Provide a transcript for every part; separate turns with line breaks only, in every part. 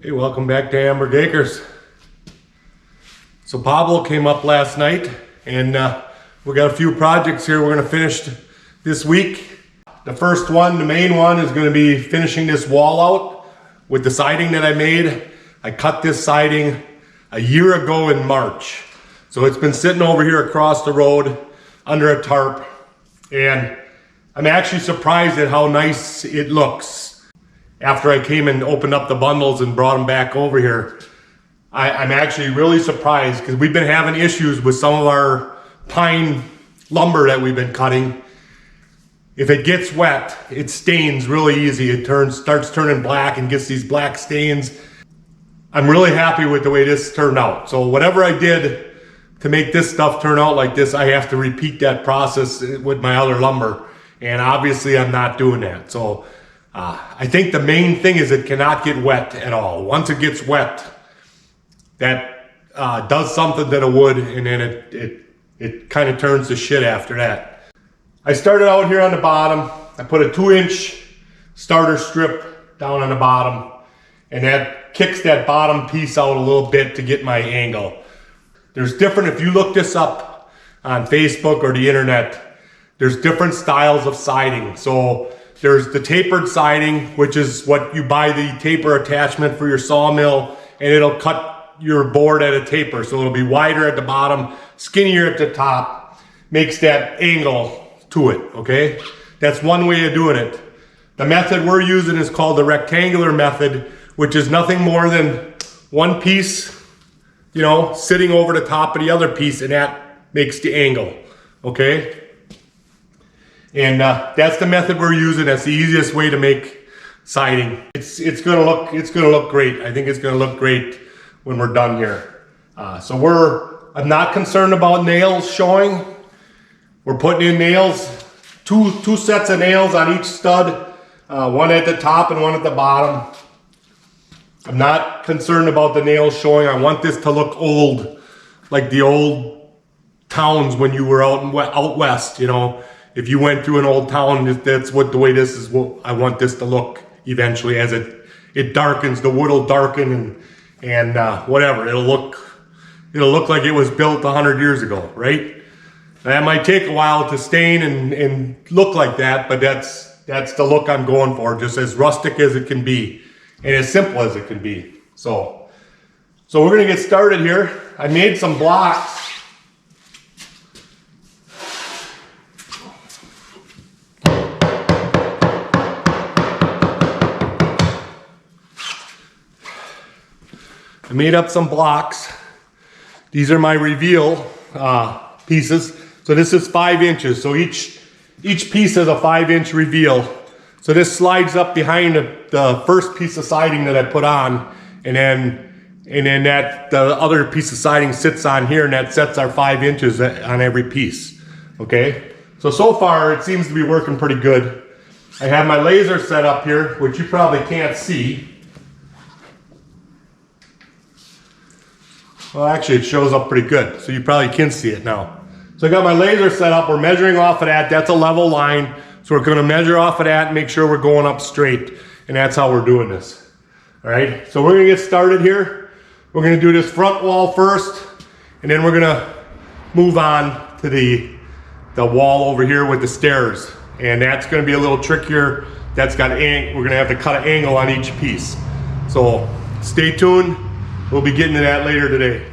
Hey, welcome back to Amberg Acres. So Pablo came up last night and we got a few projects here we're gonna finish this week. The first one, the main one, is gonna be finishing this wall out with the siding that I made. I cut this siding a year ago in March. So it's been sitting over here across the road under a tarp, and I'm actually surprised at how nice it looks. After I came and opened up the bundles and brought them back over here, I'm actually really surprised because we've been having issues with some of our pine lumber that we've been cutting. If it gets wet, it stains really easy. It starts turning black and gets these black stains. I'm really happy with the way this turned out. So whatever I did to make this stuff turn out like this, I have to repeat that process with my other lumber. And obviously I'm not doing that. So I think the main thing is it cannot get wet at all. Once it gets wet, that does something to the wood, and then it kind of turns to shit after that. I started out here on the bottom. I put a 2-inch starter strip down on the bottom, and that kicks that bottom piece out a little bit to get my angle. There's different, if you look this up on Facebook or the internet, there's different styles of siding. So there's the tapered siding, which is what you buy the taper attachment for your sawmill, and it'll cut your board at a taper. So it'll be wider at the bottom, skinnier at the top, makes that angle to it, okay? That's one way of doing it. The method we're using is called the rectangular method, which is nothing more than one piece, you know, sitting over the top of the other piece, and that makes the angle, okay? And that's the method we're using. That's the easiest way to make siding. It's gonna look great. I think it's gonna look great when we're done here. I'm not concerned about nails showing. We're putting in nails, two sets of nails on each stud, one at the top and one at the bottom. I'm not concerned about the nails showing. I want this to look old, like the old towns when you were out west, you know. If you went through an old town, that's what the way this is. What I want this to look eventually as it darkens. The wood will darken and whatever. It'll look like it was built 100 years ago, right? That might take a while to stain and look like that, but that's the look I'm going for. Just as rustic as it can be and as simple as it can be. So we're gonna get started here. I made some blocks. I made up some blocks. These are my reveal pieces. So this is 5 inches. So each piece has a 5-inch reveal. So this slides up behind the first piece of siding that I put on, and then that the other piece of siding sits on here, and that sets our 5 inches on every piece. Okay. So far it seems to be working pretty good. I have my laser set up here, which you probably can't see. Well, actually, it shows up pretty good, so you probably can see it now. So I got my laser set up. We're measuring off of that. That's a level line. So we're going to measure off of that and make sure we're going up straight. And that's how we're doing this. All right, so we're going to get started here. We're going to do this front wall first, and then we're going to move on to the wall over here with the stairs. And that's going to be a little trickier. We're going to have to cut an angle on each piece. So stay tuned. We'll be getting to that later today.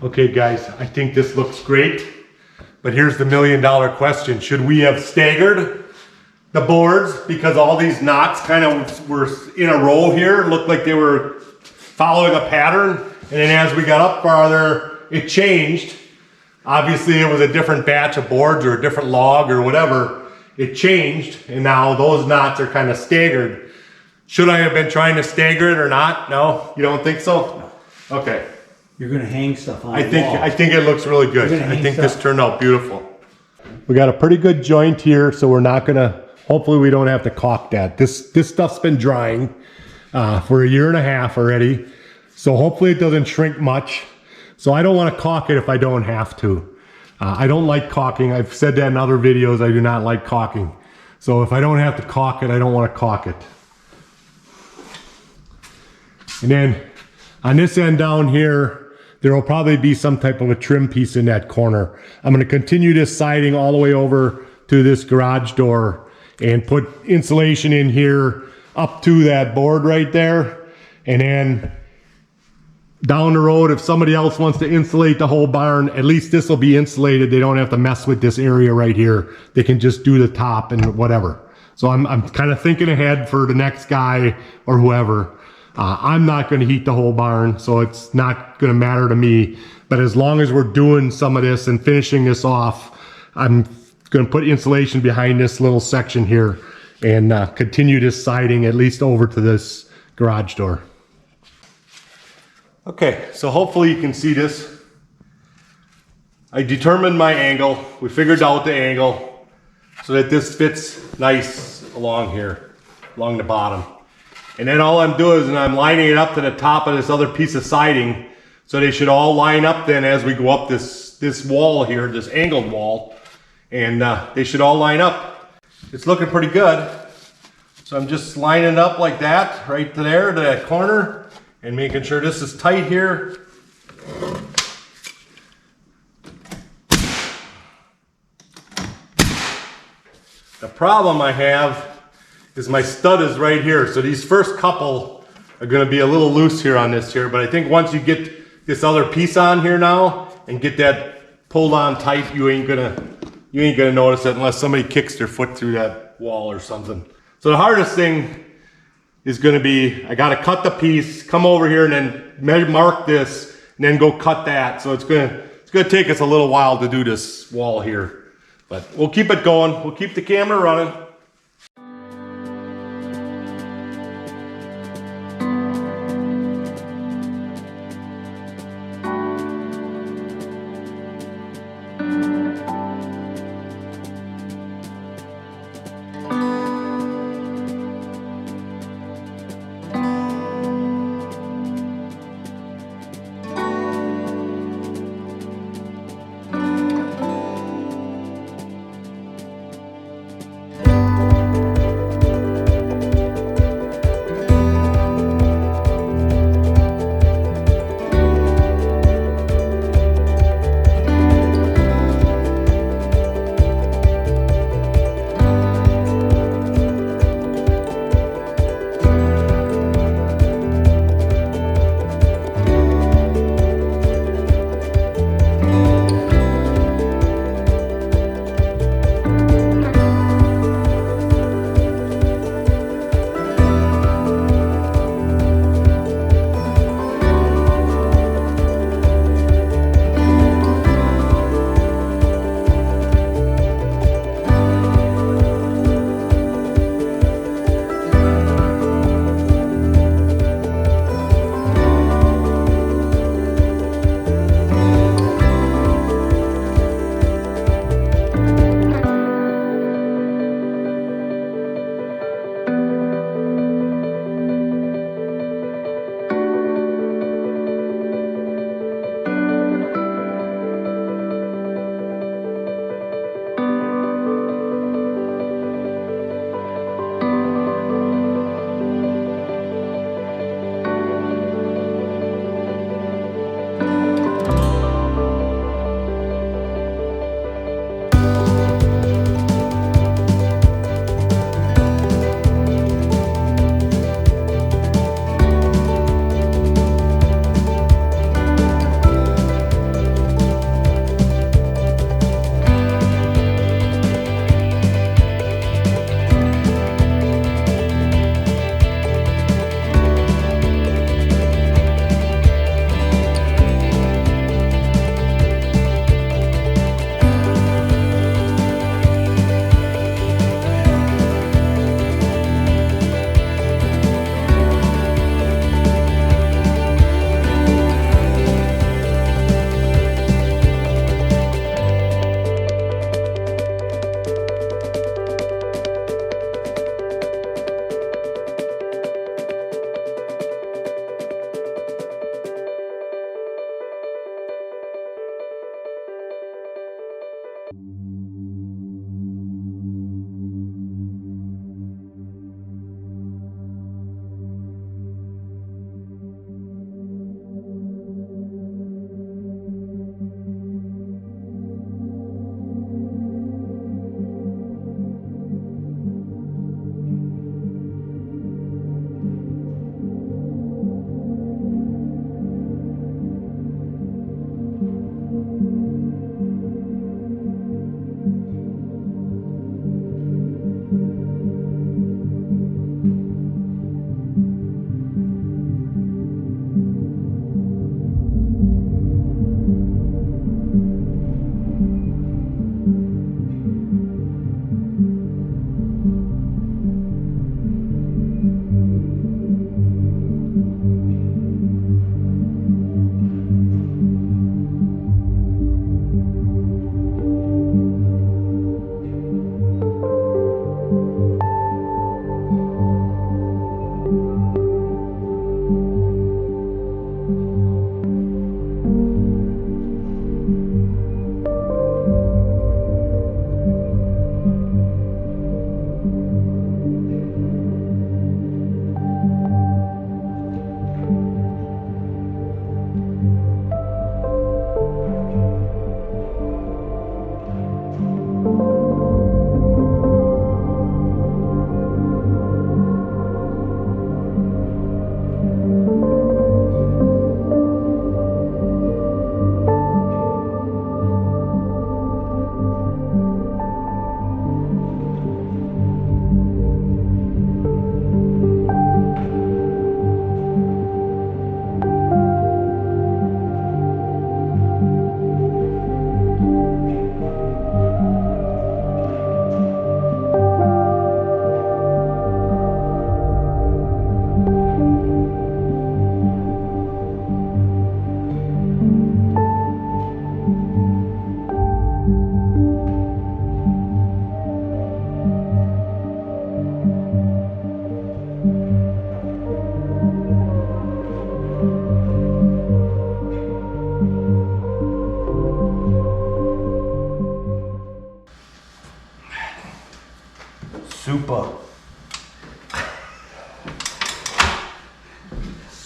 Okay guys, I think this looks great, but here's the $1,000,000 question. Should we have staggered the boards because all these knots kind of were in a row here? It looked like they were following a pattern, and then as we got up farther, it changed. Obviously it was a different batch of boards or a different log or whatever. It changed, and now those knots are kind of staggered. Should I have been trying to stagger it or not? No? You don't think so? No. Okay.
You're gonna hang stuff on
I think it looks really good. I think this turned out beautiful. We got a pretty good joint here, so we're not gonna, hopefully we don't have to caulk that. This stuff's been drying for 1.5 years already, so hopefully it doesn't shrink much. So I don't want to caulk it if I don't have to. I don't like caulking. I've said that in other videos. I do not like caulking. So if I don't have to caulk it, I don't want to caulk it. And then on this end down here, there will probably be some type of a trim piece in that corner. I'm going to continue this siding all the way over to this garage door and put insulation in here up to that board right there. And then down the road, if somebody else wants to insulate the whole barn, at least this will be insulated. They don't have to mess with this area right here. They can just do the top and whatever. So I'm kind of thinking ahead for the next guy or whoever. I'm not going to heat the whole barn, so it's not going to matter to me. But as long as we're doing some of this and finishing this off, I'm going to put insulation behind this little section here and continue this siding at least over to this garage door. Okay, so hopefully you can see this. I determined my angle. We figured out the angle so that this fits nice along here, along the bottom. And then all I'm doing is I'm lining it up to the top of this other piece of siding, so they should all line up then as we go up this wall here, this angled wall, and they should all line up. It's looking pretty good. So I'm just lining it up like that, right to there, to that corner, and making sure this is tight here. The problem I have is my stud is right here. So these first couple are gonna be a little loose here on this here, but I think once you get this other piece on here now and get that pulled on tight, you ain't gonna notice it unless somebody kicks their foot through that wall or something. So the hardest thing is gonna be, I gotta cut the piece, come over here and then mark this, and then go cut that. So it's gonna take us a little while to do this wall here, but we'll keep it going. We'll keep the camera running.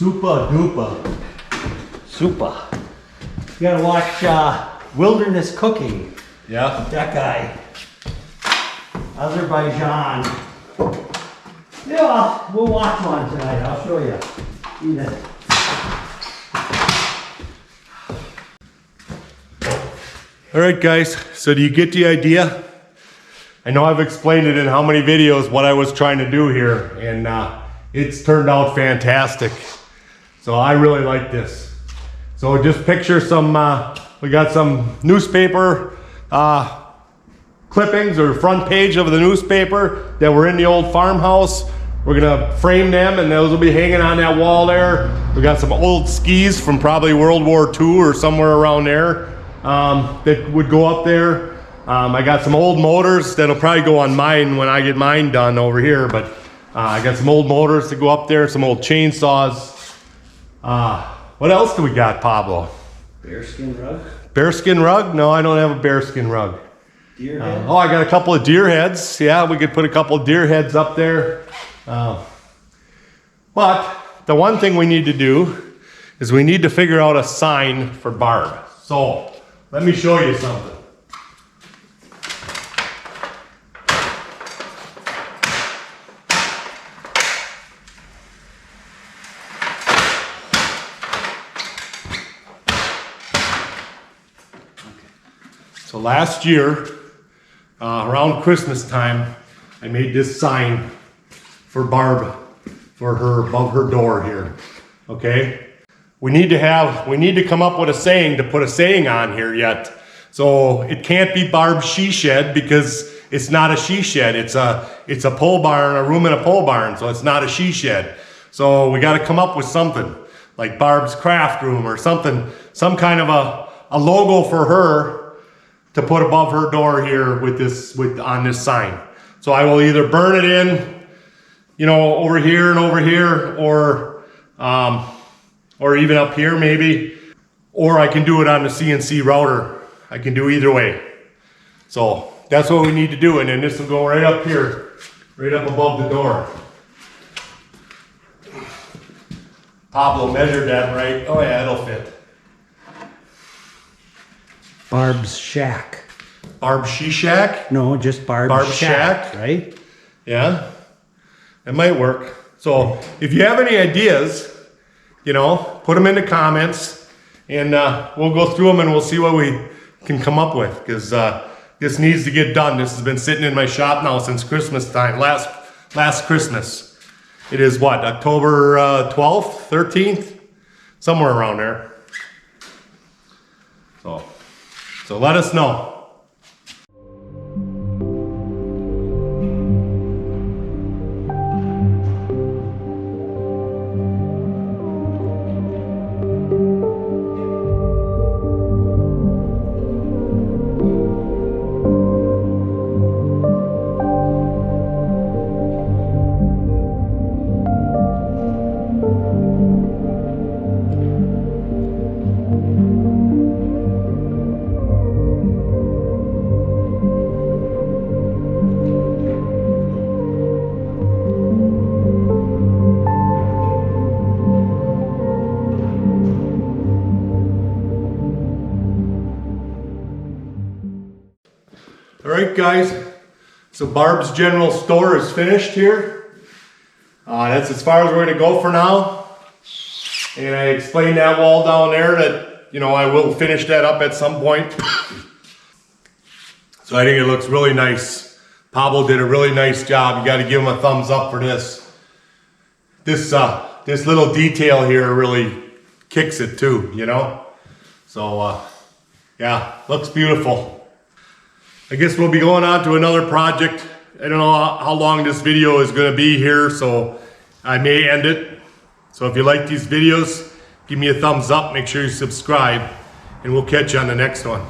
Super duper. Super. You gotta watch Wilderness Cooking.
Yeah.
That guy. Azerbaijan. Yeah, we'll watch one tonight. I'll show you. Eat it.
All right, guys. So do you get the idea? I know I've explained it in how many videos what I was trying to do here, and it's turned out fantastic. So I really like this. So just picture some, we got some newspaper clippings or front page of the newspaper that were in the old farmhouse. We're gonna frame them and those will be hanging on that wall there. We got some old skis from probably World War II or somewhere around there that would go up there. I got some old motors that'll probably go on mine when I get mine done over here, but I got some old motors to go up there, some old chainsaws. What else do we got, Pablo?
Bearskin rug?
Bearskin rug? No, I don't have a bearskin rug.
Deer head?
Oh, I got a couple of deer heads. Yeah, we could put a couple of deer heads up there. But the one thing we need to do is we need to figure out a sign for Barb. So let me show you something. So last year, around Christmas time, I made this sign for Barb, for her, above her door here, okay? We need to come up with a saying to put a saying on here yet. So it can't be Barb's she shed because it's not a she shed. It's a pole barn, a room in a pole barn, so it's not a she shed. So we gotta come up with something, like Barb's craft room or something, some kind of a logo for her to put above her door here on this sign. So I will either burn it in, you know, over here, or even up here maybe, or I can do it on the CNC router. I can do either way. So that's what we need to do, and then this will go right up here, right up above the door. Pablo measured that right. Oh yeah, it'll fit.
Barb's Shack.
Barb's She Shack?
No, just Barb's Shack, right?
Yeah, it might work. So if you have any ideas, you know, put them in the comments and we'll go through them and we'll see what we can come up with, because this needs to get done. This has been sitting in my shop now since Christmas time, last Christmas. It is what, October 12th, 13th? Somewhere around there. So let us know. All right, guys, so Barb's General Store is finished here. That's as far as we're gonna go for now. And I explained that wall down there that, you know, I will finish that up at some point. So I think it looks really nice. Pablo did a really nice job. You gotta give him a thumbs up for this. This little detail here really kicks it too, you know? So, yeah, looks beautiful. I guess we'll be going on to another project. I don't know how long this video is gonna be here, so I may end it. So if you like these videos, give me a thumbs up, make sure you subscribe, and we'll catch you on the next one.